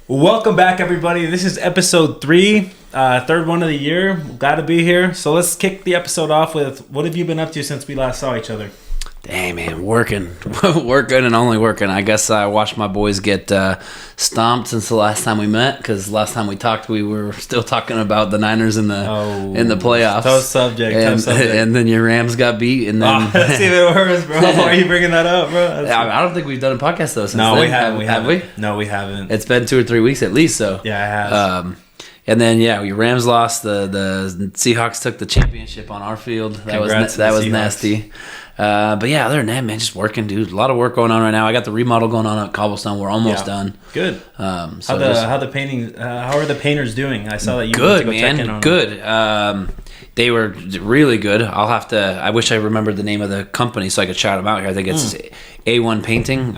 Welcome back, everybody. This is episode 3, third one of the year. Glad to be here. So let's kick the episode off with what have you been up to since we last saw each other? Dang, man, working and only working. I guess I watched my boys get stomped since the last time we met, because last time we talked, we were still talking about the Niners in the playoffs. Tough subject. And then your Rams got beat. And then that's even worse, bro. Why are you bringing that up, bro? I don't think we've done a podcast though since No, then. we haven't. Have we? No, we haven't. It's been 2 or 3 weeks at least. So yeah, it has. And then your Rams lost. The Seahawks took the championship on our field. That was nasty. But yeah, other than that, man, just working, dude. A lot of work going on right now. I got the remodel going on at Cobblestone. We're almost done. Good. How are the painters doing? I saw that you good, went to go man. Check in on Good. They were really good. I wish I remembered the name of the company so I could shout them out here. I think it's A1 Painting.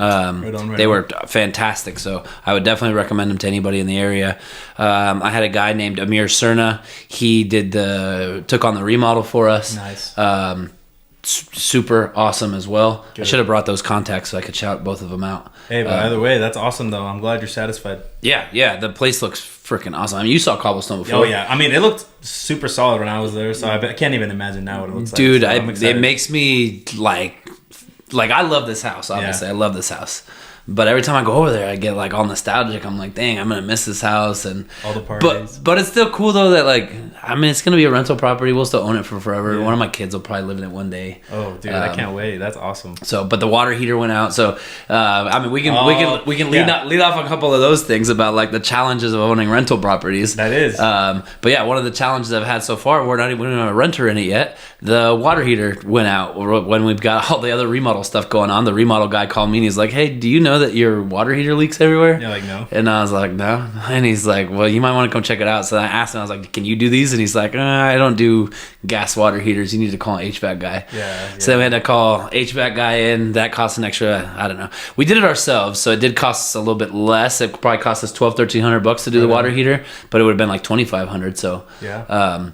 They were fantastic. So I would definitely recommend them to anybody in the area. I had a guy named Amir Cerna. He took on the remodel for us. Nice. Super awesome as well. Good. I should have brought those contacts so I could shout both of them out. Hey, but either way, that's awesome though. I'm glad you're satisfied. Yeah. The place looks freaking awesome. I mean, you saw Cobblestone before. Oh yeah. I mean, it looked super solid when I was there, so I can't even imagine now what it looks Dude, like. Dude, it makes me like I love this house. Obviously, I love this house. But every time I go over there, I get like all nostalgic. I'm like, dang, I'm gonna miss this house and all the parties. But it's still cool though that it's gonna be a rental property. We'll still own it for forever. Yeah. One of my kids will probably live in it one day. Oh, dude, I can't wait. That's awesome. So, but the water heater went out. So, we can lead off a couple of those things about like the challenges of owning rental properties. That is. But yeah, one of the challenges I've had so far, we don't have a renter in it yet. The water heater went out when we've got all the other remodel stuff going on. The remodel guy called me and he's like, "Hey, do you know that your water heater leaks everywhere?" Yeah, like no. And I was like, no. And he's like, well, you might want to come check it out. So I asked him, I was like, can you do these? And he's like, I don't do gas water heaters. You need to call an HVAC guy. Yeah. So then we had to call HVAC guy in. That cost an extra, I don't know. We did it ourselves, so it did cost us a little bit less. It probably cost us $1,200 to do the water heater, but it would have been like $2,500. So yeah.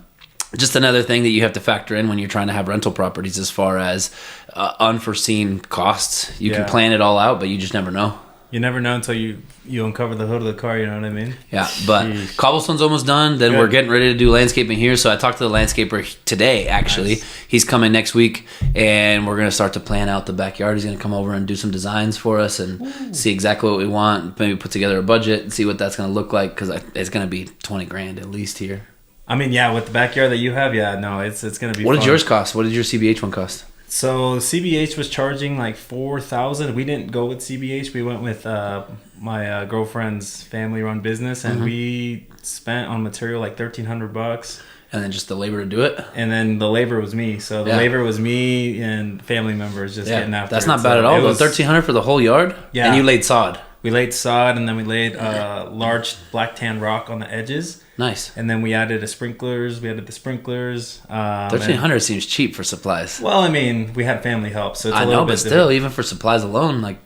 Just another thing that you have to factor in when you're trying to have rental properties as far as unforeseen costs. You can plan it all out, but you just never know. You never know until you uncover the hood of the car, you know what I mean? Yeah, but Jeez. Cobblestone's almost done. Then we're getting ready to do landscaping here. So I talked to the landscaper today, actually. Nice. He's coming next week, and we're going to start to plan out the backyard. He's going to come over and do some designs for us and see exactly what we want, maybe put together a budget and see what that's going to look like, because it's going to be $20,000 at least here. I mean, yeah, with the backyard that you have, it's going to be What fun. did yours cost? What did your CBH one cost? So CBH was charging like $4,000. We didn't go with CBH. We went with my girlfriend's family-run business, and we spent on material like $1,300. And then just the labor to do it. And then the labor was me. So the labor was me and family members just getting after. That's not bad at all. Though. $1,300 for the whole yard. Yeah. And you laid sod. We laid sod, and then we laid large black tan rock on the edges. Nice. And then we added the sprinklers. $1,300 seems cheap for supplies. Well, I mean, we had family help, so it's I know, but still, even for supplies alone, like.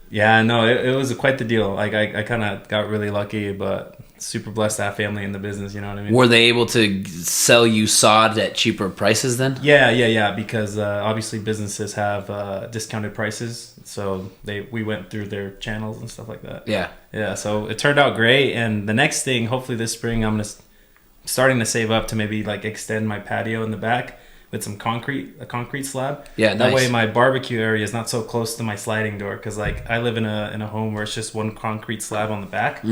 Yeah, no, it was quite the deal. Like I kind of got really lucky, but super blessed to have family in the business. You know what I mean? Were they able to sell you sod at cheaper prices then? Yeah. Because obviously businesses have discounted prices, so we went through their channels and stuff like that. Yeah. So it turned out great. And the next thing, hopefully this spring, I'm starting to save up to maybe like extend my patio in the back with a concrete slab. Yeah, that way my barbecue area is not so close to my sliding door, because like I live in a home where it's just one concrete slab on the back,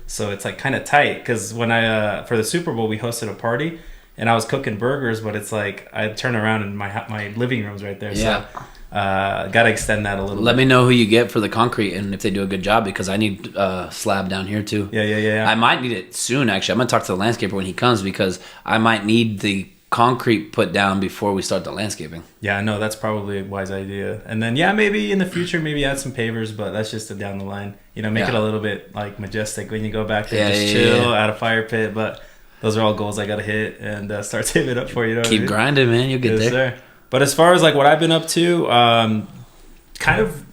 so it's like kind of tight. Because when I for the Super Bowl, we hosted a party and I was cooking burgers, but it's like I turn around and my living room's right there. Yeah. So gotta extend that a little. Let me know who you get for the concrete and if they do a good job, because I need slab down here too. Yeah. I might need it soon. Actually, I'm gonna talk to the landscaper when he comes, because I might need the concrete put down before we start the landscaping. Yeah, no, that's probably a wise idea. And then maybe in the future, maybe add some pavers, but that's just down the line. You know, make it a little bit like majestic when you go back there, just chill, add a fire pit. But those are all goals I gotta hit and start saving up for. You know, keep grinding, man. You'll get there. Sir. But as far as like what I've been up to, kind of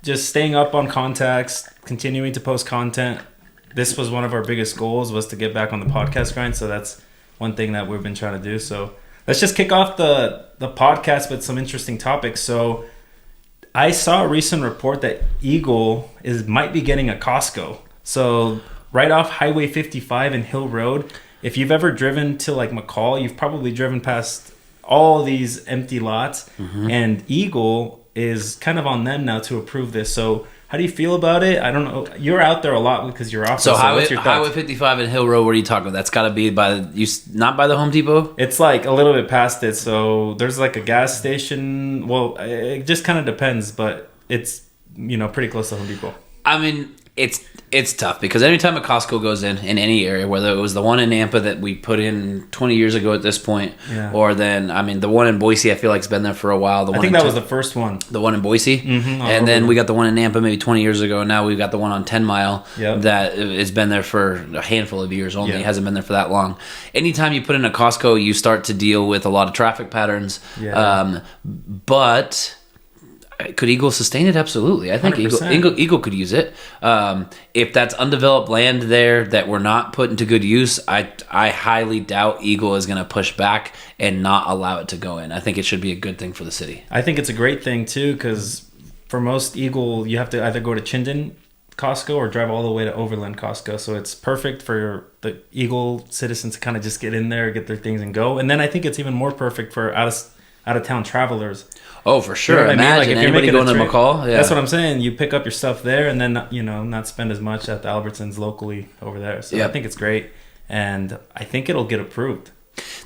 just staying up on contacts, continuing to post content. This was one of our biggest goals, was to get back on the podcast grind. So that's one thing that we've been trying to do. So let's just kick off the podcast with some interesting topics. So I saw a recent report that Eagle might be getting a Costco. So right off Highway 55 and Hill Road. If you've ever driven to like McCall, you've probably driven past all these empty lots, and Eagle is kind of on them now to approve this. So how do you feel about it? I don't know. You're out there a lot because you're off. So Highway 55 and Hill Road, what are you talking about? That's got to be not by the Home Depot? It's like a little bit past it. So there's like a gas station. Well, it just kind of depends, but it's, pretty close to Home Depot. I mean, it's tough because anytime a Costco goes in any area, whether it was the one in Nampa that we put in 20 years ago at this point, or then, the one in Boise, I feel like it's been there for a while. I think that was the first one. The one in Boise. And then we got the one in Nampa maybe 20 years ago. And now we've got the one on 10 Mile that has been there for a handful of years only. It hasn't been there for that long. Anytime you put in a Costco, you start to deal with a lot of traffic patterns. But could Eagle sustain it? Absolutely. I think Eagle could use it. If that's undeveloped land there that we're not put into good use, I highly doubt Eagle is going to push back and not allow it to go in. I think it should be a good thing for the city. I think it's a great thing too, because for most Eagle, you have to either go to Chinden Costco or drive all the way to Overland Costco. So it's perfect for the Eagle citizens to kind of just get in there, get their things and go. And then I think it's even more perfect for out of town travelers. Oh, for sure. Imagine if anybody going to McCall. Yeah. That's what I'm saying. You pick up your stuff there and then, not spend as much at the Albertsons locally over there. So I think it's great. And I think it'll get approved.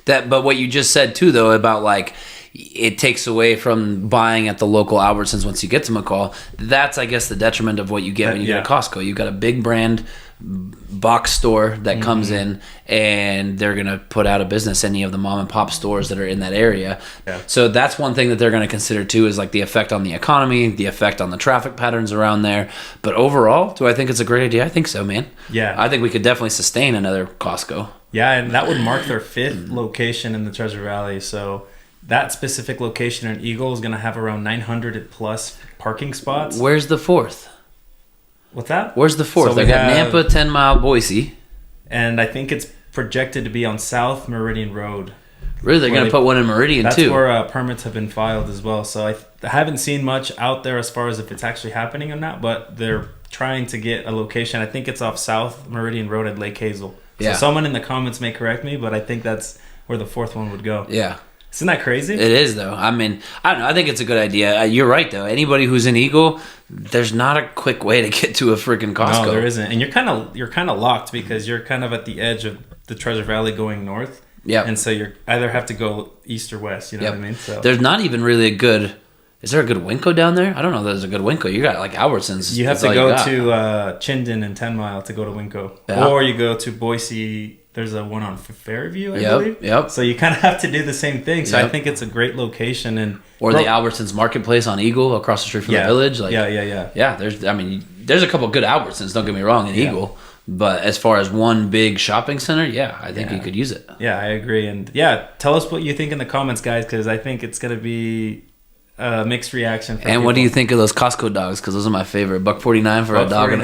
But what you just said too, though, about like it takes away from buying at the local Albertsons once you get to McCall. That's, I guess, the detriment of what you get when you get to Costco. You've got a big brand box store that comes in, and they're going to put out of business any of the mom and pop stores that are in that area. So that's one thing that they're going to consider too, is like the effect on the economy, the effect on the traffic patterns around there. But overall, do I think it's a great idea? I think so, man. I think we could definitely sustain another Costco. And that would mark their 5th location in the Treasure Valley. So that specific location in Eagle is going to have around 900 plus parking spots. Where's the 4th? What's that? Where's the 4th? So I got Nampa, 10 Mile, Boise. And I think it's projected to be on South Meridian Road. Really? They're going to put one in Meridian, too? That's where permits have been filed as well. So I haven't seen much out there as far as if it's actually happening or not, but they're trying to get a location. I think it's off South Meridian Road at Lake Hazel. So someone in the comments may correct me, but I think that's where the 4th one would go. Isn't that crazy? It is, though. I don't know. I think it's a good idea. You're right, though. Anybody who's in Eagle, there's not a quick way to get to a freaking Costco. No, there isn't. And you're kind of locked because you're kind of at the edge of the Treasure Valley going north. And so you either have to go east or west. You know what I mean? So there's not even really a good. Is there a good Winco down there? I don't know if there's a good Winco. You got like Albertsons. You have to go to Chinden and 10 Mile to go to Winco. Or you go to Boise. There's a one on Fairview, I believe. So you kind of have to do the same thing. So I think it's a great location. Or the Albertsons Marketplace on Eagle across the street from the village. Like, Yeah, there's a couple good Albertsons, don't get me wrong, in Eagle. But as far as one big shopping center, I think you could use it. Yeah, I agree. And tell us what you think in the comments, guys, because I think it's going to be mixed reaction. And people. What do you think of those Costco dogs? Because those are my favorite. $1.49 for a dog and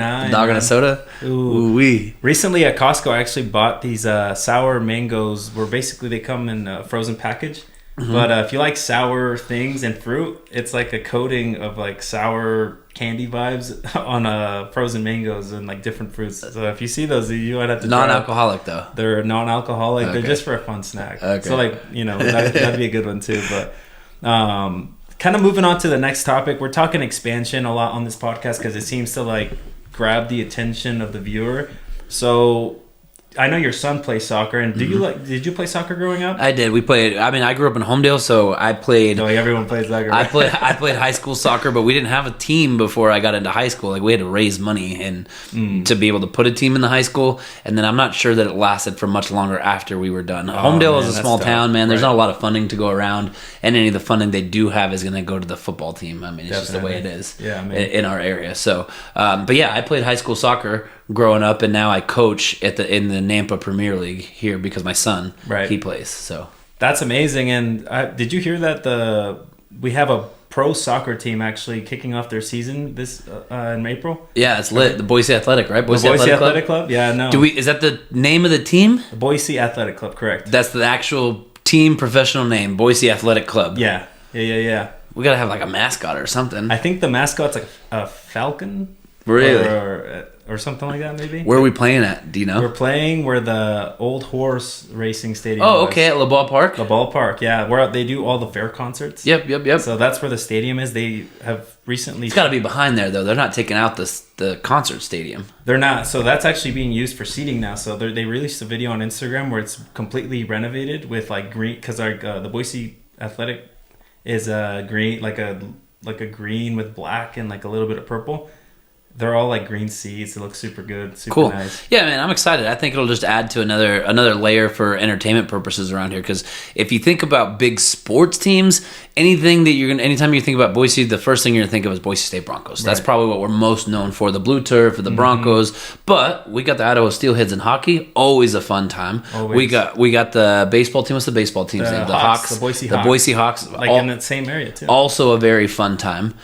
a soda. Ooh wee. Recently at Costco, I actually bought these sour mangoes, where basically they come in a frozen package. But if you like sour things and fruit, it's like a coating of like sour candy vibes on frozen mangoes and like different fruits. So if you see those, you might have to non-alcoholic though. They're non-alcoholic. Okay. They're just for a fun snack. Okay. So that'd be a good one too. But kind of moving on to the next topic, we're talking expansion a lot on this podcast because it seems to like grab the attention of the viewer. So I know your son plays soccer, and did you play soccer growing up? I did. We played. I grew up in Homedale, so I played. No, everyone plays soccer. Right? I played high school soccer, but we didn't have a team before I got into high school. Like we had to raise money and to be able to put a team in the high school, and then I'm not sure that it lasted for much longer after we were done. Homedale is a small town, man. There's not a lot of funding to go around, and any of the funding they do have is going to go to the football team. It's just the way it is in our area. So, but I played high school soccer growing up, and now I coach in the Nampa Premier League here because my son he plays. So that's amazing. And did you hear that we have a pro soccer team actually kicking off their season this in April? Yeah, it's lit. The Boise Athletic, right? Boise Athletic Club. Yeah, no. Is that the name of the team? The Boise Athletic Club, correct? That's the actual team professional name, Boise Athletic Club. Yeah. We gotta have like a mascot or something. I think the mascot's like a falcon. Really? Or something like that, maybe. Where are we playing at? Do you know? We're playing where the old horse racing stadium Oh, was. okay, at LeBeau Park? LeBeau Park, yeah. Where they do all the fair concerts. Yep. So that's where the stadium is. They have recently... It's got to be behind there, though. They're not taking out the concert stadium. They're not. So that's actually being used for seating now. So they released a video on Instagram where it's completely renovated with like green... Because the Boise Athletic is green, like a green with black and like a little bit of purple. They're all like green seats. It looks super good, super cool. Nice. Yeah, man, I'm excited. I think it'll just add to another layer for entertainment purposes around here. Because if you think about big sports teams, anytime you think about Boise, the first thing you're gonna think of is Boise State Broncos. That's probably what we're most known for: the blue turf, for the Broncos. But we got the Idaho Steelheads in hockey. Always a fun time. Always. We got the baseball team. What's the baseball team's name? The Hawks. The Boise Hawks. The Boise Hawks. Like in that same area too. Also a very fun time.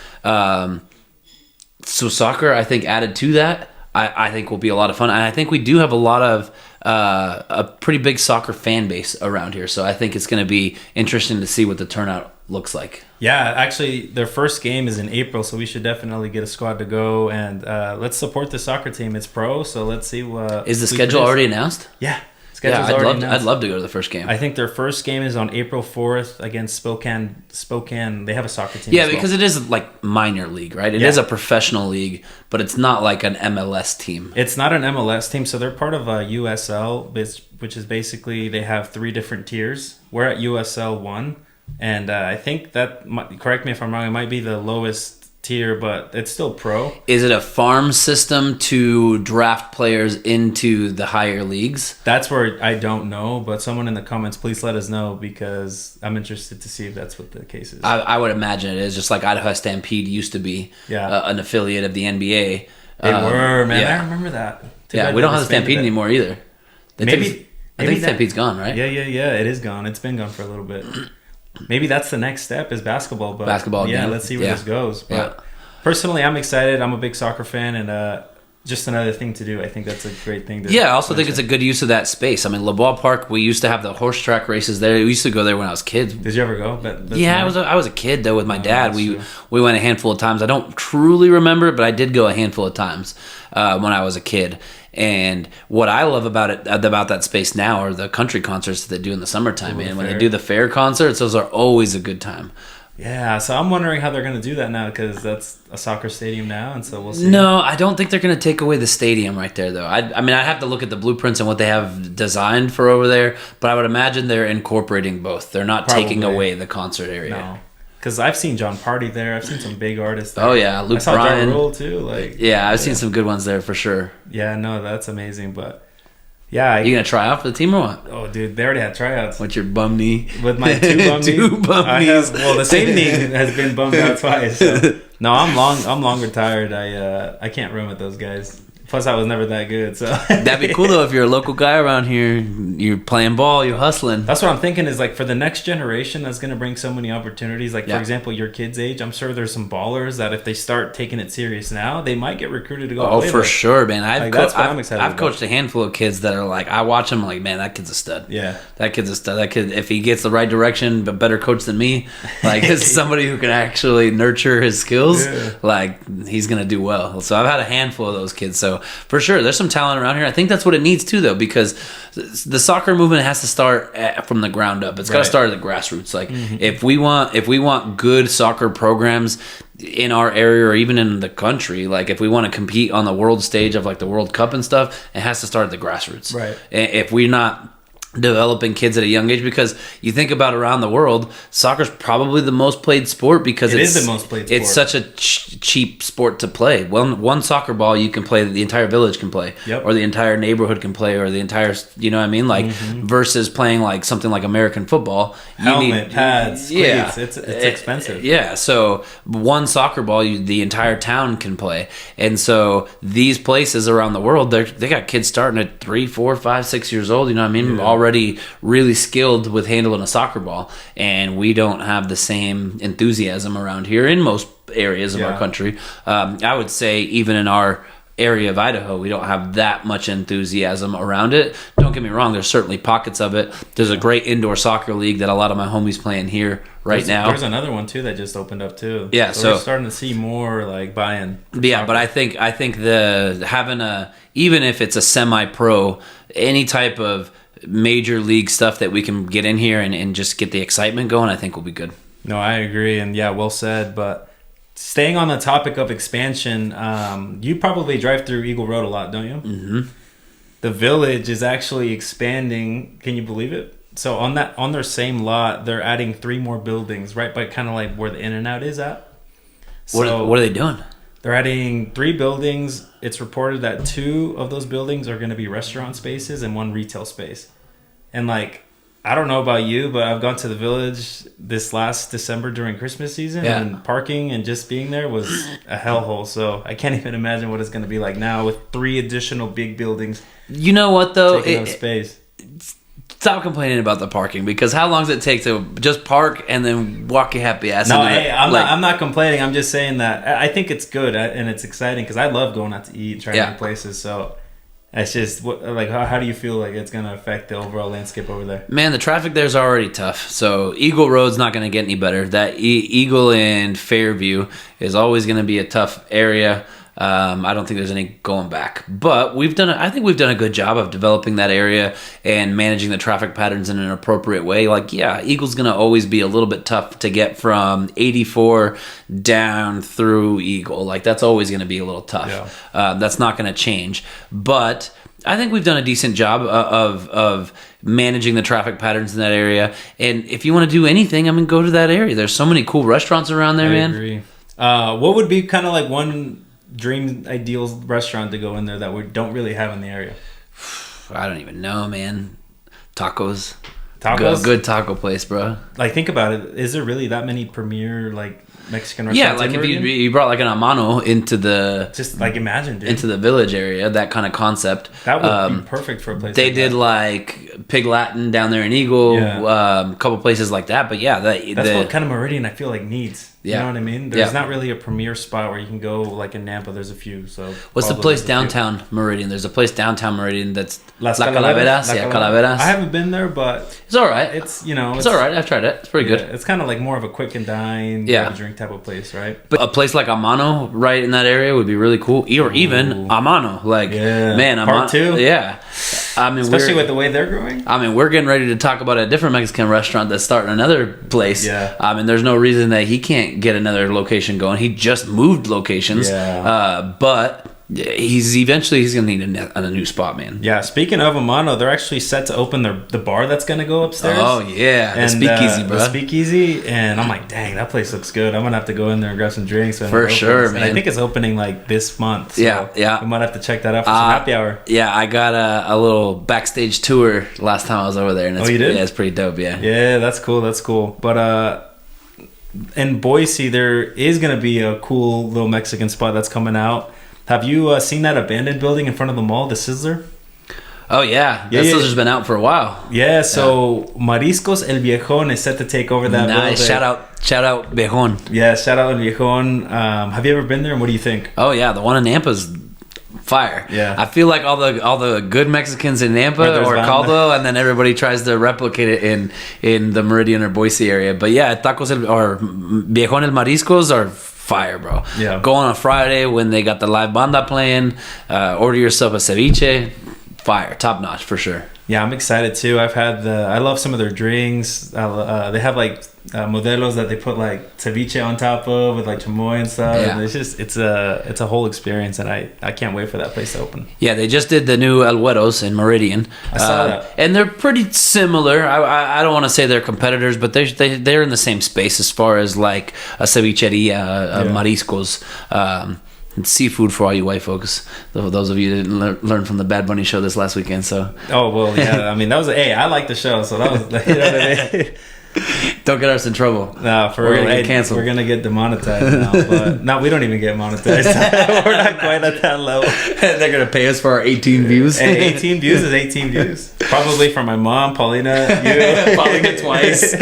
So soccer, I think, added to that, I think will be a lot of fun. And I think we do have a lot of a pretty big soccer fan base around here. So I think it's going to be interesting to see what the turnout looks like. Yeah, actually, their first game is in April, so we should definitely get a squad to go. And let's support the soccer team. It's pro, so let's see what... Is the schedule already announced? Yeah. I'd love to go to the first game. I think their first game is on April 4th against Spokane. They have a soccer team. Yeah, because it is like minor league, right? It is a professional league, but it's not like an MLS team. It's not an MLS team, so they're part of a USL, which is basically they have 3 different tiers. We're at USL 1, and I think that, correct me if I'm wrong, it might be the lowest tier, but it's still pro. Is it a farm system to draft players into the higher leagues? That's where I don't know, but someone in the comments, please let us know, because I'm interested to see if that's what the case is. I would imagine it is, just like Idaho Stampede used to be an affiliate of the NBA. They were, man. Yeah. I remember that. We don't have the Stampede anymore either. I think Stampede's gone, right? Yeah. It is gone. It's been gone for a little bit. Maybe that's the next step is basketball. But again. Let's see where this goes. But personally, I'm excited. I'm a big soccer fan, and just another thing to do. I think that's a great thing to I also think it's a good use of that space. I mean, LeBeau Park, we used to have the horse track races there. We used to go there when I was a kid. Did you ever go? I was a kid, though, with my dad. We went a handful of times. I don't truly remember it, but I did go a handful of times when I was a kid. And what I love about that space now are the country concerts that they do in the summertime. And when they do the fair concerts, those are always a good time. Yeah, so I'm wondering how they're going to do that now, because that's a soccer stadium now, and so we'll see. No, I don't think they're going to take away the stadium right there, though. I mean, I'd have to look at the blueprints and what they have designed for over there, but I would imagine they're incorporating both. They're not taking away the concert area. No, because I've seen John Party there. I've seen some big artists there. Oh, yeah, Luke Bryan. Ja Rule, too. I've seen some good ones there for sure. Yeah, no, that's amazing, but... Yeah, you gonna try out for the team or what? Oh, dude, they already had tryouts. With your bum knee? With my two bum knees. The same knee has been bummed out twice. So. No, I'm long retired. I can't run with those guys. Plus, I was never that good. So that'd be cool though if you're a local guy around here. You're playing ball. You're hustling. That's what I'm thinking. Is like for the next generation, that's gonna bring so many opportunities. Like for example, your kids' age. I'm sure there's some ballers that if they start taking it serious now, they might get recruited to go. Oh, for sure, man. I'm excited. I've coached a handful of kids that are like, I watch them like, man, that kid's a stud. Yeah, that kid's a stud. That kid, if he gets the right direction, but better coach than me, like it's somebody who can actually nurture his skills. Like he's gonna do well. So I've had a handful of those kids. So for sure, there's some talent around here. I think that's what it needs too, though, because the soccer movement has to start from the ground up. It's got to start at the grassroots. Like if we want good soccer programs in our area or even in the country, like if we want to compete on the world stage of like the World Cup and stuff, it has to start at the grassroots. Right. If we're not developing kids at a young age, because you think about around the world, soccer's probably the most played sport because it is the most played sport. It's such a cheap sport to play. One soccer ball you can play, the entire village can play, or the entire neighborhood can play, or the entire, you know what I mean, like versus playing like something like American football. Helmet, pads, cleats, it's expensive. Yeah, so one soccer ball the entire town can play, and so these places around the world, they got kids starting at 3, 4, 5, 6 years old. You know what I mean? Already really skilled with handling a soccer ball, and we don't have the same enthusiasm around here in most areas of our country. I would say even in our area of Idaho, we don't have that much enthusiasm around it. Don't get me wrong, there's certainly pockets of it. There's a great indoor soccer league that a lot of my homies playing here now. There's another one too that just opened up too. Yeah, so we're starting to see more like buy-in. Yeah, but I think the having even if it's a semi-pro, any type of major league stuff that we can get in here and just get the excitement going, I think will be good. No, I agree, and yeah, well said. But staying on the topic of expansion, you probably drive through Eagle Road a lot, don't you? Mm-hmm. The village is actually expanding. Can you believe it? So on their same lot, they're adding 3 more buildings right by kind of like where the In-N-Out is at. So what are they doing? They're adding 3 buildings. It's reported that 2 of those buildings are going to be restaurant spaces and 1 retail space. And like, I don't know about you, but I've gone to the village this last December during Christmas season, and parking and just being there was a hellhole. So I can't even imagine what it's going to be like now with 3 additional big buildings. You know what though? Taking up space. Stop complaining about the parking, because how long does it take to just park and then walk your happy ass? No, hey, I'm not complaining. I'm just saying that I think it's good and it's exciting because I love going out to eat and trying new places. So it's just like, how do you feel like it's going to affect the overall landscape over there? Man, the traffic there's already tough. So Eagle Road's not going to get any better. That Eagle and Fairview is always going to be a tough area. I don't think there's any going back, but I think we've done a good job of developing that area and managing the traffic patterns in an appropriate way. Like, yeah, Eagle's going to always be a little bit tough to get from 84 down through Eagle. Like, that's always going to be a little tough. Yeah. That's not going to change, but I think we've done a decent job of managing the traffic patterns in that area. And if you want to do anything, I mean, go to that area. There's so many cool restaurants around there, man. I agree. What would be kind of like one dream ideal restaurant to go in there that we don't really have in the area? I don't even know, man. Tacos. Good taco place, bro. Like, think about it. Is there really that many premier like Mexican restaurants? Yeah, like if you brought like an Amano into the just like imagine, dude, into the village area, that kind of concept. That would be perfect for a place. They like did that. Like Pig Latin down there in Eagle, a couple places like that. But yeah, that's what kind of Meridian I feel like needs. Yeah. You know what I mean? There's not really a premier spot where you can go, like in Nampa, there's a few. So what's the place downtown Meridian? There's a place downtown Meridian that's La Calaveras. Yeah, Calaveras. I haven't been there, but it's all right. It's it's all right. I've tried it. It's pretty good. It's kind of like more of a quick and dine, grab a drink type of place, right? But a place like Amano right in that area would be really cool. Or even Amano, like man, Part 2. Yeah. I mean, especially with the way they're growing. I mean, we're getting ready to talk about a different Mexican restaurant that's starting another place. Yeah. I mean, there's no reason that he can't get another location going. He just moved locations. Yeah. But he's gonna need a new spot, man. Yeah. Speaking of Amano, they're actually set to open the bar that's gonna go upstairs. Oh yeah, and, the speakeasy, bro. The speakeasy, and I'm like, dang, that place looks good. I'm gonna have to go in there and grab some drinks for sure, man. And I think it's opening like this month. So yeah. We might have to check that out for some happy hour. Yeah, I got a little backstage tour last time I was over there, and you did? Yeah, it's pretty dope. Yeah. Yeah, that's cool. That's cool. But in Boise, there is gonna be a cool little Mexican spot that's coming out. Have you seen that abandoned building in front of the mall, the Sizzler? Oh, yeah. That Sizzler's been out for a while. Yeah, so Mariscos el Viejon is set to take over that building. Nice. Shout out Viejon. Yeah, shout out El Viejon. Have you ever been there, and what do you think? Oh, yeah. The one in Nampa's fire. Yeah. I feel like all the good Mexicans in Nampa or Caldwell, and then everybody tries to replicate it in the Meridian or Boise area. But yeah, or Viejon el Mariscos are fire, bro. Yeah. Go on a Friday when they got the live banda playing, order yourself a ceviche. Fire, top notch for sure. Yeah, I'm excited too. I love some of their drinks. They have like modelos that they put like ceviche on top of with like chamoy and stuff. Yeah. And it's a whole experience, and I can't wait for that place to open. Yeah, they just did the new El Güeros in Meridian. I saw that, and they're pretty similar. I don't want to say they're competitors, but they're in the same space as far as like a cevicheria, Mariscos. And seafood for all you white folks. Those of you who didn't learn from the Bad Bunny show this last weekend. So. Oh well, yeah. I mean, that was I like the show, so that was. You know what I mean? Don't get us in trouble. No, we're gonna get canceled. We're gonna get demonetized now. But no, we don't even get monetized. We're not quite at that level. They're gonna pay us for our 18 views. Hey, 18 views is 18 views. Probably from my mom, Paulina, you, Paulina twice.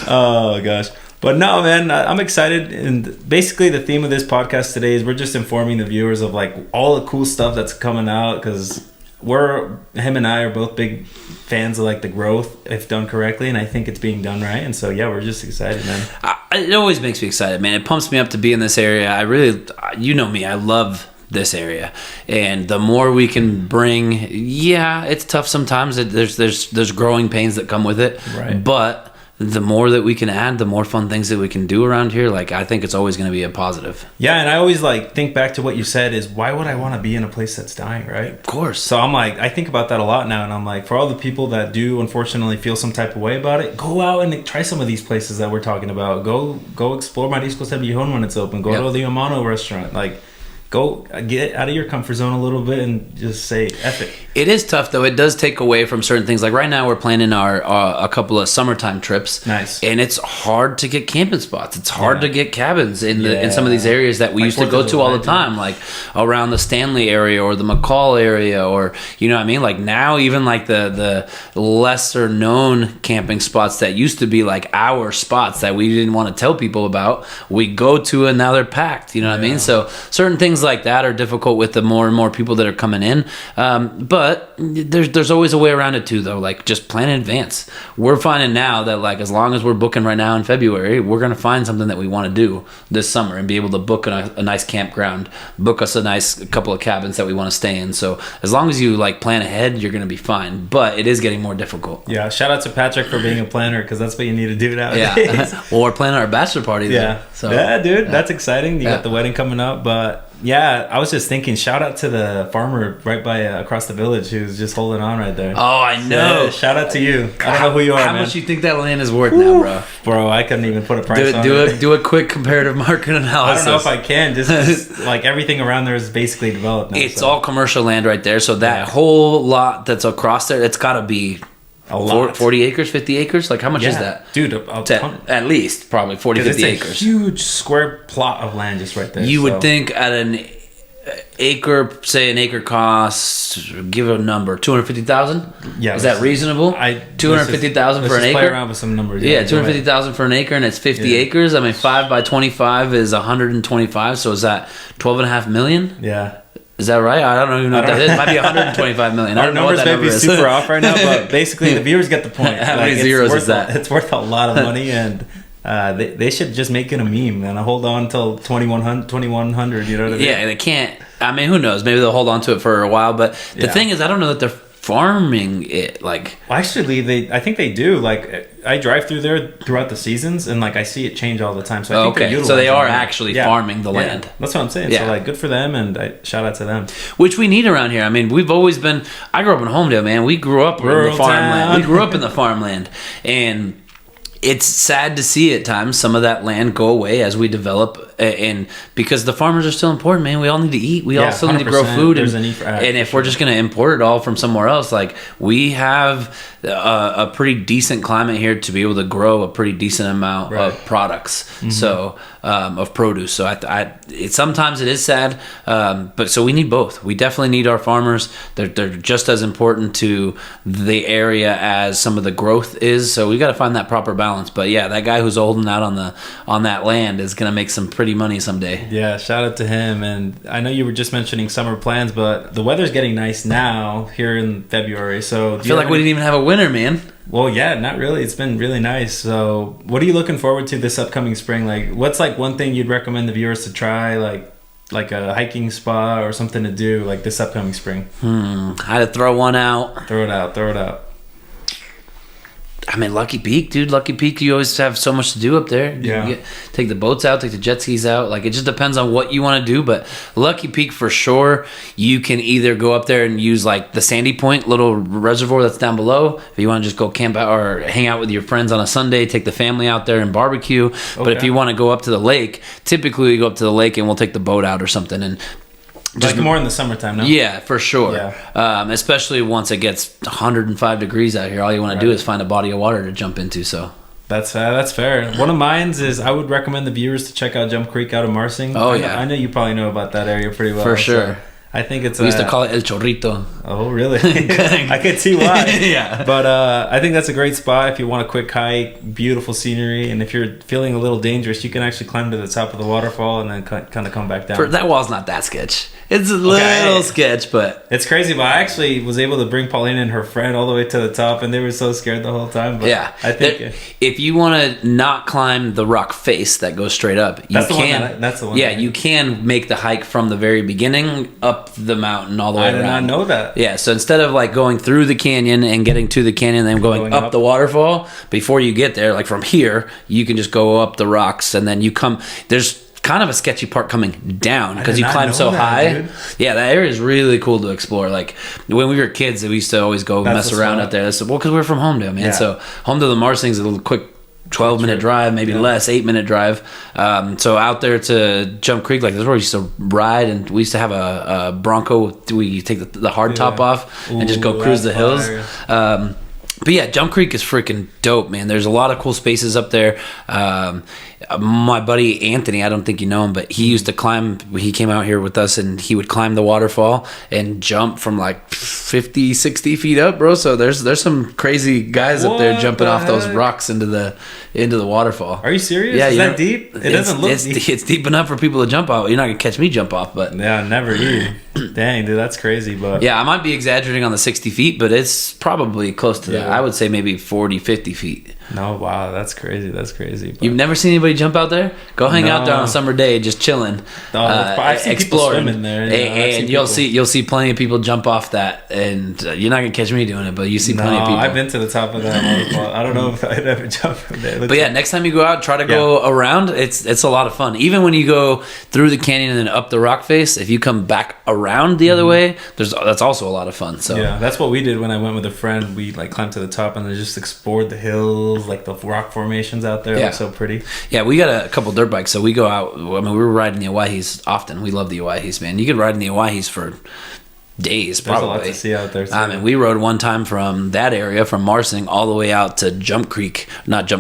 Oh gosh. But no, man, I'm excited. And basically the theme of this podcast today is we're just informing the viewers of like all the cool stuff that's coming out, because him and I are both big fans of like the growth if done correctly, and I think it's being done right. And so yeah, we're just excited, man. It always makes me excited, man. It pumps me up to be in this area. I really, you know me, I love this area, and the more we can bring, it's tough sometimes. There's growing pains that come with it, right? But the more that we can add, the more fun things that we can do around here. Like, I think it's always going to be a positive. Yeah, and I always like think back to what you said is, why would I want to be in a place that's dying, right? Of course. So I'm like, I think about that a lot now, and I'm like, for all the people that do unfortunately feel some type of way about it, go out and try some of these places that we're talking about. Go explore Mariscos el Viejon when it's open. Go to the Amano restaurant. Like, go get out of your comfort zone a little bit and just say F it. It is tough, though. It does take away from certain things. Like right now, we're planning our a couple of summertime trips. Nice. And it's hard to get camping spots. It's hard to get cabins in some of these areas that we used to go to all the time, like around the Stanley area or the McCall area, or you know what I mean. Like now, even like the lesser known camping spots that used to be like our spots that we didn't want to tell people about, we go to and now they're packed. You know what I mean? So certain things like that are difficult with the more and more people that are coming in. But there's always a way around it too, though. Like, just plan in advance. We're finding now that like as long as we're booking right now in February, we're gonna find something that we want to do this summer and be able to book a nice campground, book us a nice couple of cabins that we want to stay in. So as long as you like plan ahead, you're gonna be fine. But it is getting more difficult. Yeah, shout out to Patrick for being a planner, because that's what you need to do nowadays. Yeah. Well, we're planning our bachelor party. Yeah. So yeah, dude, that's exciting. You got the wedding coming up, but. Yeah, I was just thinking, shout out to the farmer right by across the village who's just holding on right there. Oh, I know. Yeah, shout out to you. I don't know who you are, How man. much you think that land is worth now, bro? Bro, I couldn't even put a price on it. Do a quick comparative market analysis. I don't know if I can. Just like everything around there is basically developed now. It's all commercial land right there. So that whole lot that's across there, it's got to be a lot. 40 acres, 50 acres? Like, how much is that? Dude, at least probably 40, 50 acres. It's a huge square plot of land just right there. You would think at an acre, say an acre costs, give a number, 250,000. Yeah, is that reasonable? 250,000 for an acre. Play around with some numbers. Yeah, 250,000 for an acre, and it's 50 acres. I mean, 5 by 25 is 125. So is that 12.5 million? Yeah. Is that right? I don't even know what that is. It might be 125 million. Our numbers may be super off right now, but basically the viewers get the point. How many zeros is that? It's worth a lot of money, and they should just make it a meme and hold on until 2100. You know what I mean? Yeah, they can't. I mean, who knows? Maybe they'll hold on to it for a while. But the thing is, I don't know that they're farming it. Like, actually, I think they do. Like, I drive through there throughout the seasons, and like I see it change all the time. So I think so they are actually farming the land. That's what I'm saying. So like, good for them, and shout out to them. Which we need around here. I mean, we've always been. I grew up in Homedale, man. We grew up in the farmland. We grew up in the farmland, and it's sad to see at times some of that land go away as we develop, and because the farmers are still important, man. We all need to eat. We all still need to grow food, and if we're just going to import it all from somewhere else, like we have a pretty decent climate here to be able to grow a pretty decent amount of products, so of produce. So sometimes it is sad, but so we need both. We definitely need our farmers. They're just as important to the area as some of the growth is. So we got to find that proper balance. But yeah, that guy who's holding out on that land is going to make some pretty money someday. Yeah, shout out to him. And I know you were just mentioning summer plans, but the weather's getting nice now here in February. So I feel like we didn't even have a winter, man. Well, yeah, not really. It's been really nice. So what are you looking forward to this upcoming spring? Like, what's like one thing you'd recommend the viewers to try, like a hiking spot or something to do like this upcoming spring? I had to throw one out. Throw it out. I mean, Lucky Peak, dude. Lucky Peak, you always have so much to do up there. Yeah. Take the boats out, take the jet skis out. Like, it just depends on what you want to do. But Lucky Peak, for sure, you can either go up there and use, like, the Sandy Point little reservoir that's down below. If you want to just go camp out or hang out with your friends on a Sunday, take the family out there and barbecue. Okay. But if you want to go up to the lake, typically we go up to the lake and we'll take the boat out or something. And just more in the summertime, no? Yeah, for sure. Yeah. Especially once it gets 105 degrees out here, all you want to do is find a body of water to jump into. So that's fair. One of mine is I would recommend the viewers to check out Jump Creek out of Marsing. Oh yeah, I know you probably know about that area pretty well. For sure. So I think it's. We used to call it El Chorrito. Oh, really? I could see why. Yeah. But I think that's a great spot if you want a quick hike, beautiful scenery, and if you're feeling a little dangerous, you can actually climb to the top of the waterfall and then kind of come back down. That wall's not that sketch. It's a little sketch, but it's crazy. But I actually was able to bring Pauline and her friend all the way to the top, and they were so scared the whole time. But yeah, I think if you want to not climb the rock face that goes straight up, you can. That's the one. Yeah, you can make the hike from the very beginning up the mountain all the way around. I did not know that. Yeah, so instead of like going through the canyon and getting to the canyon and then going up the waterfall, before you get there, like from here, you can just go up the rocks and then you come. There's kind of a sketchy part coming down because you climb so high. Dude. Yeah, that area is really cool to explore. Like when we were kids, we used to always go mess around out there. Well, because we're from Homedale, man. Yeah. So home to the Mariscos, a little quick 12-minute drive, maybe less, 8-minute drive. So out there to Jump Creek, like that's where we used to ride, and we used to have a Bronco. We take the hard top off and just go cruise the hills. But yeah, Jump Creek is freaking dope, man. There's a lot of cool spaces up there. My buddy Anthony, I don't think you know him, but he used to climb. He came out here with us, and he would climb the waterfall and jump from like 50, 60 feet up, bro. So there's some crazy guys up there jumping off those rocks into the waterfall. Are you serious? Yeah, is that deep? It doesn't look deep. It's deep enough for people to jump off. You're not gonna catch me jump off, but yeah, never either. Dang, dude, that's crazy. But yeah, I might be exaggerating on the 60 feet, but it's probably close to that. I would say maybe 40, 50 feet. No, wow, that's crazy. That's crazy. But you've never seen anybody jump out there? Go hang out there on a summer day, just chilling, I've seen exploring. People there, and you'll see plenty of people jump off that, and you're not gonna catch me doing it, but you see plenty of people. I've been to the top of that waterfall. I don't know if I'd ever jump from there. But yeah, next time you go out, try to go around. It's a lot of fun. Even when you go through the canyon and then up the rock face, if you come back around the other way, that's also a lot of fun. So yeah, that's what we did when I went with a friend. We like climbed to the top and then just explored the hills, like the rock formations out there. Look so pretty. Yeah, we got a couple dirt bikes, so we go out. I mean, we were riding the Owyhees often. We love the Owyhees, man. You could ride in the Owyhees for days, probably. There's a lot to see out there too. I mean, we rode one time from that area, from Marsing, all the way out to Jordan Valley.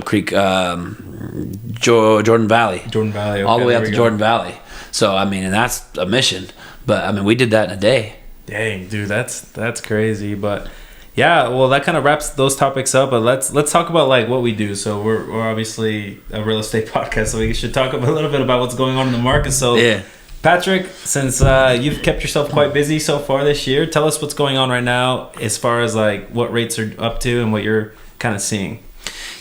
Jordan Valley. Okay, all the way out to Jordan Valley. So, I mean, and that's a mission. But, I mean, we did that in a day. Dang, dude, that's crazy. But, yeah, well, that kind of wraps those topics up. But let's talk about, like, what we do. So, we're obviously a real estate podcast, so we should talk a little bit about what's going on in the market. So, yeah. Patrick, since you've kept yourself quite busy so far this year, tell us what's going on right now as far as like what rates are up to and what you're kind of seeing.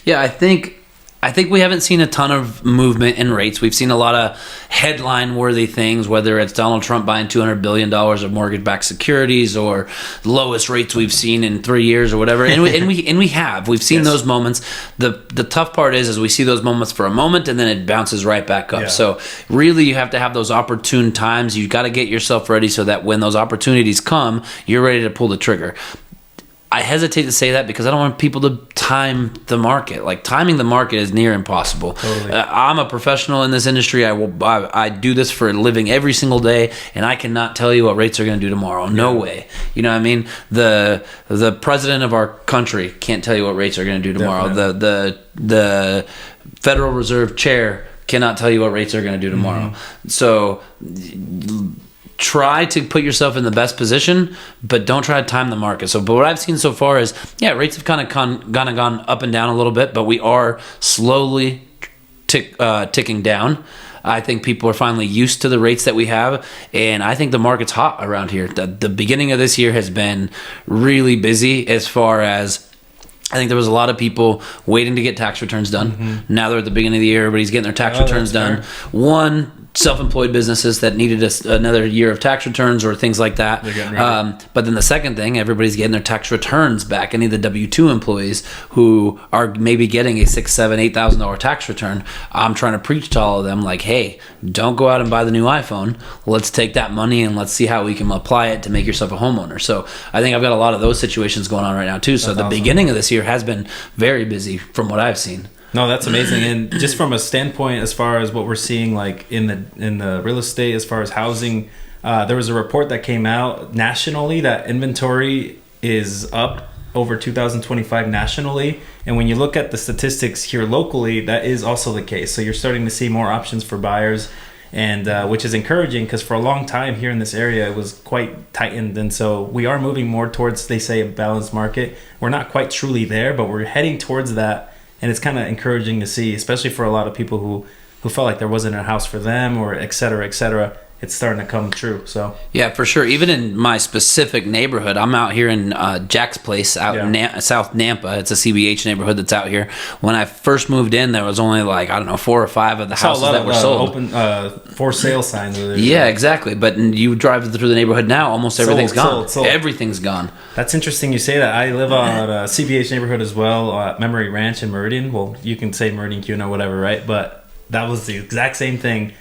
Yeah, I think we haven't seen a ton of movement in rates. We've seen a lot of headline-worthy things, whether it's Donald Trump buying $200 billion of mortgage-backed securities or lowest rates we've seen in 3 years or whatever. And we've seen those moments. The tough part is we see those moments for a moment and then it bounces right back up. Yeah. So really, you have to have those opportune times. You got to get yourself ready so that when those opportunities come, you're ready to pull the trigger. I hesitate to say that because I don't want people to time the market. Like, timing the market is near impossible. Totally. I'm a professional in this industry. I do this for a living every single day, and I cannot tell you what rates are going to do tomorrow. No way. You know what I mean? The president of our country can't tell you what rates are going to do tomorrow. The Federal Reserve chair cannot tell you what rates are going to do tomorrow. Mm-hmm. So try to put yourself in the best position, but don't try to time the market. But what I've seen so far is, rates have kind of gone up and down a little bit, but we are slowly ticking down. I think people are finally used to the rates that we have, and I think the market's hot around here. The beginning of this year has been really busy as far as I think there was a lot of people waiting to get tax returns done. Mm-hmm. Now they're at the beginning of the year, everybody's getting their tax returns done. Fair. Self-employed businesses that needed another year of tax returns or things like that. But then the second thing, everybody's getting their tax returns back. Any of the W-2 employees who are maybe getting a $6,000, $7,000, $8,000 tax return, I'm trying to preach to all of them like, hey, don't go out and buy the new iPhone. Let's take that money and let's see how we can apply it to make yourself a homeowner. So I think I've got a lot of those situations going on right now too. So the beginning of this year has been very busy from what I've seen. No, that's amazing. And just from a standpoint as far as what we're seeing like in the real estate, as far as housing, there was a report that came out nationally that inventory is up over 2025 nationally. And when you look at the statistics here locally, that is also the case. So you're starting to see more options for buyers. and which is encouraging because for a long time here in this area it was quite tightened, and so we are moving more towards, they say, a balanced market. We're not quite truly there, but we're heading towards that, and it's kind of encouraging to see, especially for a lot of people who felt like there wasn't a house for them, or et cetera, et cetera. It's starting to come true. So yeah, for sure. Even in my specific neighborhood, I'm out here in Jack's place out in South Nampa. It's a CBH neighborhood that's out here. When I first moved in, there was only like, I don't know, 4 or 5 of the houses that were sold. Open for sale signs. Yeah, exactly. But you drive through the neighborhood now, almost everything's gone. Sold. Everything's gone. That's interesting you say that. I live on a CBH neighborhood as well, Memory Ranch in Meridian. Well, you can say Meridian, Cuno, whatever, right? But that was the exact same thing.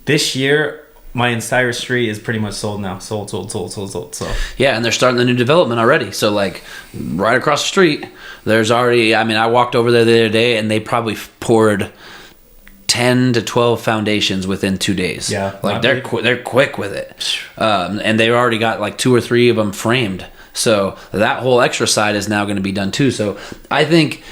This year, my entire street is pretty much sold now. Sold. So yeah, and they're starting the new development already. So like right across the street, there's already. I mean, I walked over there the other day, and they probably poured 10 to 12 foundations within 2 days. Yeah, like they're quick with it, and they've already got like 2 or 3 of them framed. So that whole extra side is now going to be done too. So I think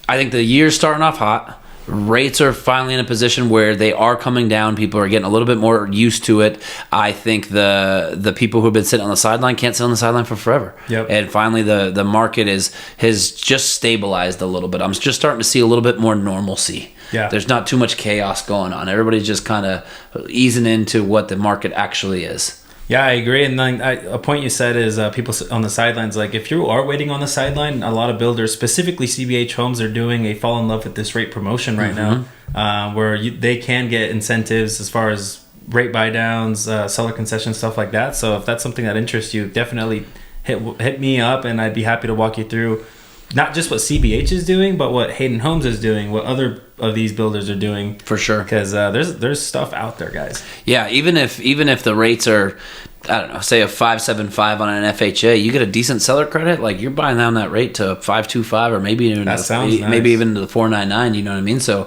the year's starting off hot. Rates are finally in a position where they are coming down. People are getting a little bit more used to it. I think the people who have been sitting on the sideline can't sit on the sideline for forever. Yep. And finally the market has just stabilized a little bit. I'm just starting to see a little bit more normalcy. Yeah. There's not too much chaos going on. Everybody's just kind of easing into what the market actually is. Yeah, I agree. And then a point you said is people on the sidelines, like if you are waiting on the sideline, a lot of builders, specifically CBH Homes, are doing a fall in love with this rate promotion right now, where they can get incentives as far as rate buy downs, seller concessions, stuff like that. So if that's something that interests you, definitely hit me up, and I'd be happy to walk you through not just what CBH is doing, but what Hayden Homes is doing, what other of these builders are doing. For sure. Because there's stuff out there, guys. Yeah, even if the rates are, I don't know, say a 5.75 on an FHA, you get a decent seller credit, like you're buying down that rate to 5.25 or maybe even maybe even to the 4.99, you know what I mean? So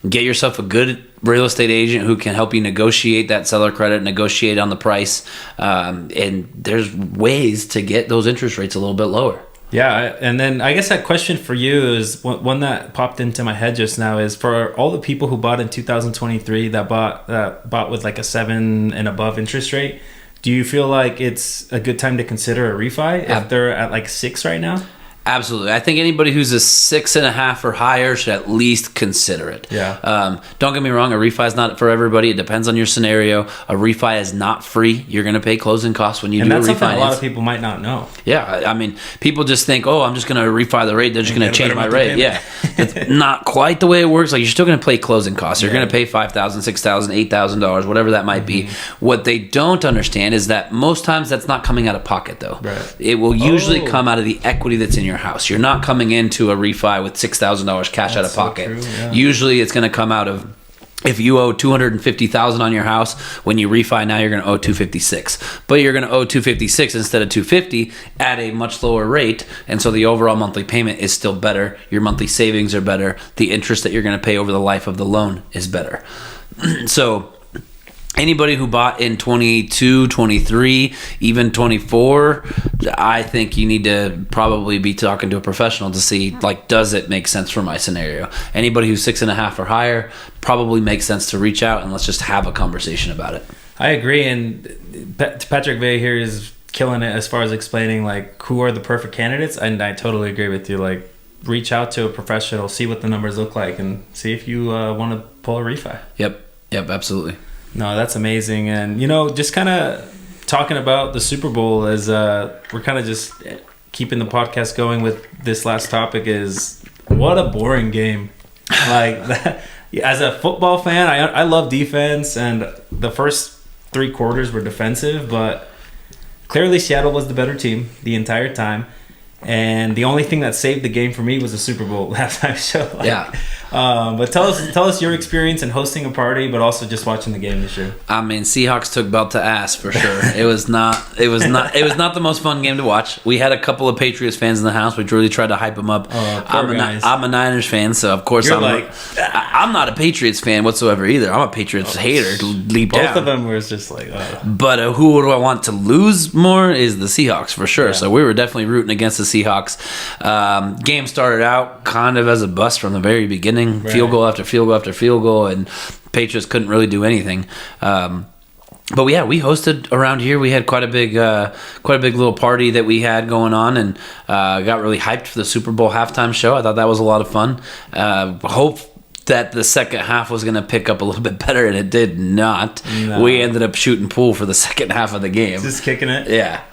get yourself a good real estate agent who can help you negotiate that seller credit, negotiate on the price, and there's ways to get those interest rates a little bit lower. Yeah, and then I guess that question for you is one that popped into my head just now is for all the people who bought in 2023 that bought with like a 7 and above interest rate. Do you feel like it's a good time to consider a refi if they're at like 6 right now? Absolutely. I think anybody who's a 6.5 or higher should at least consider it. Yeah. Don't get me wrong. A refi is not for everybody. It depends on your scenario. A refi is not free. You're going to pay closing costs when you do a refinance. And that's something a lot of people might not know. Yeah. I mean, people just think, oh, I'm just going to refi the rate. They're just going to change my rate. Yeah. It's not quite the way it works. Like, you're still going to pay closing costs. You're going to pay $5,000, $6,000, $8,000, whatever that might be. What they don't understand is that most times that's not coming out of pocket, though. Right. It will usually come out of the equity that's in your house. You're not coming into a refi with $6,000 cash out of pocket. So true, yeah. Usually it's going to come out of, if you owe $250,000 on your house, when you refi now you're going to owe $256,000, but you're going to owe $256,000 instead of $250,000 at a much lower rate, and so the overall monthly payment is still better. Your monthly savings are better. The interest that you're going to pay over the life of the loan is better. So anybody who bought in 22, 23, even 24, I think you need to probably be talking to a professional to see, like, does it make sense for my scenario? Anybody who's 6.5 or higher, probably makes sense to reach out and let's just have a conversation about it. I agree, and Patrick Vey here is killing it as far as explaining, like, who are the perfect candidates, and I totally agree with you. Like, reach out to a professional, see what the numbers look like, and see if you want to pull a refi. Yep, absolutely. No, that's amazing. And, just kind of talking about the Super Bowl as we're kind of just keeping the podcast going with this last topic is what a boring game. Like, that, as a football fan, I love defense, and the first 3 quarters were defensive, but clearly Seattle was the better team the entire time. And the only thing that saved the game for me was the Super Bowl last time show. Yeah. But tell us your experience in hosting a party, but also just watching the game this year. I mean, Seahawks took belt to ass for sure. It was not the most fun game to watch. We had a couple of Patriots fans in the house. We really tried to hype them up. I'm a Niners fan, so of course I'm not a Patriots fan whatsoever either. I'm a Patriots hater. Both of them were just like. But who do I want to lose more is the Seahawks for sure. Yeah. So we were definitely rooting against the Seahawks. Game started out kind of as a bust from the very beginning. inning, field goal after field goal after field goal, and Patriots couldn't really do anything. But yeah, we hosted around here. We had quite a big little party that we had going on, and got really hyped for the Super Bowl halftime show. I thought that was a lot of fun. Hope that the second half was going to pick up a little bit better, and it did not. No. We ended up shooting pool for the second half of the game. Just kicking it? Yeah.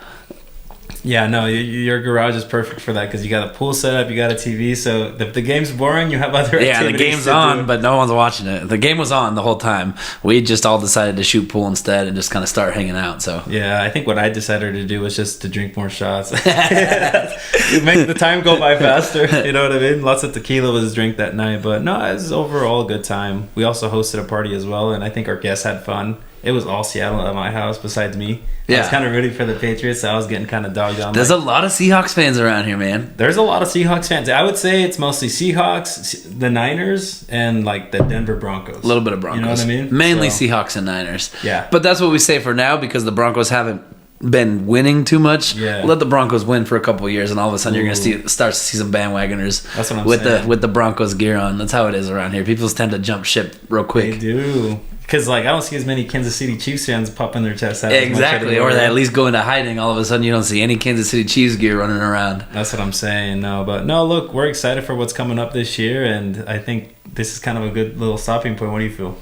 Yeah, no, your garage is perfect for that because you got a pool set up, you got a TV, so if the game's boring, you have other activities. Yeah, the game's on, but no one's watching it. The game was on the whole time. We just all decided to shoot pool instead and just kind of start hanging out. So yeah, I think what I decided to do was just to drink more shots. Make the time go by faster, you know what I mean? Lots of tequila was drink that night, but no, it was overall a good time. We also hosted a party as well, and I think our guests had fun. It was all Seattle at my house besides me. Yeah. I was kind of rooting for the Patriots, so I was getting kind of dogged on. There's a lot of Seahawks fans around here, man. There's a lot of Seahawks fans. I would say it's mostly Seahawks, the Niners, and like the Denver Broncos. A little bit of Broncos. You know what I mean? Mainly Seahawks and Niners. Yeah. But that's what we say for now because the Broncos haven't been winning too much. Yeah. Let the Broncos win for a couple of years, and all of a sudden you're going to start to see some bandwagoners. That's what I'm saying. With the Broncos gear on. That's how it is around here. People tend to jump ship real quick. They do. Because, like, I don't see as many Kansas City Chiefs fans popping their chests out. Exactly, or they at least go into hiding. All of a sudden, you don't see any Kansas City Chiefs gear running around. That's what I'm saying. No, look, we're excited for what's coming up this year, and I think this is kind of a good little stopping point. What do you feel?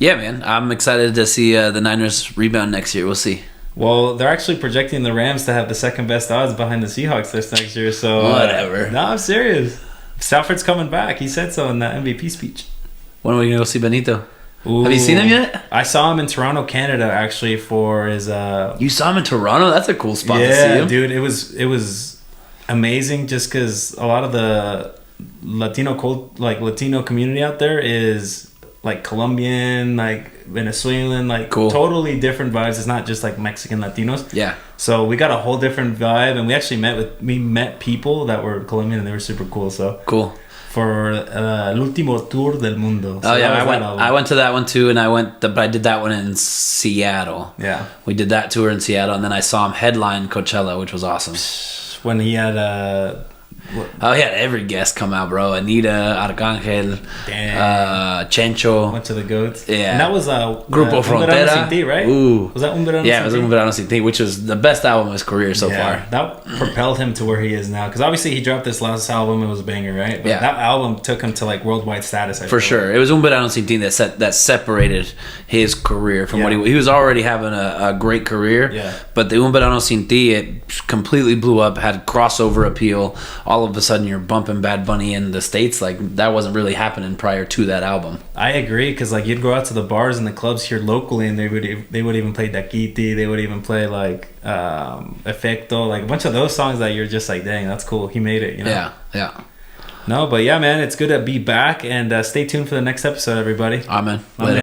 Yeah, man. I'm excited to see the Niners rebound next year. We'll see. Well, they're actually projecting the Rams to have the second best odds behind the Seahawks this next year. So whatever. No, I'm serious. Stafford's coming back. He said so in that MVP speech. When are we going to go see Benito? Ooh, have you seen him yet? I saw him in Toronto, Canada, actually, for his... You saw him in Toronto? That's a cool spot to see him. Yeah, dude, it was amazing just because a lot of the Latino community out there is like Colombian, like Venezuelan, like cool. Totally different vibes. It's not just like Mexican Latinos. Yeah. So we got a whole different vibe, and we actually met people that were Colombian, and they were super cool. So cool. For El Último Tour del Mundo. So yeah, I went to that one too, and but I did that one in Seattle. Yeah. We did that tour in Seattle, and then I saw him headline Coachella, which was awesome. When he had he had every guest come out, bro. Anita, Arcángel, Chencho. Went to the goats. Yeah. And that was Grupo Frontera. Sin Ti, right? Ooh. Was that Un Verano Sin Ti? Yeah, it was Un Verano Sin Ti, which was the best album of his career so far. That propelled him to where he is now. Because obviously he dropped this last album. It was a banger, right? But that album took him to like worldwide status. For sure. It was Un Verano Sin Ti that separated his career from what he was already having a great career. Yeah. But the Un Verano Sin Ti, it completely blew up, had crossover appeal. All of a sudden you're bumping Bad Bunny in the States. Like that wasn't really happening prior to that album. I agree, because like you'd go out to the bars and the clubs here locally, and they would even play Daquiti. They would even play like Efecto, like a bunch of those songs that you're just like, dang, that's cool. He made it, you know? Yeah. No, but yeah, man, it's good to be back, and stay tuned for the next episode, everybody. Amen. Later.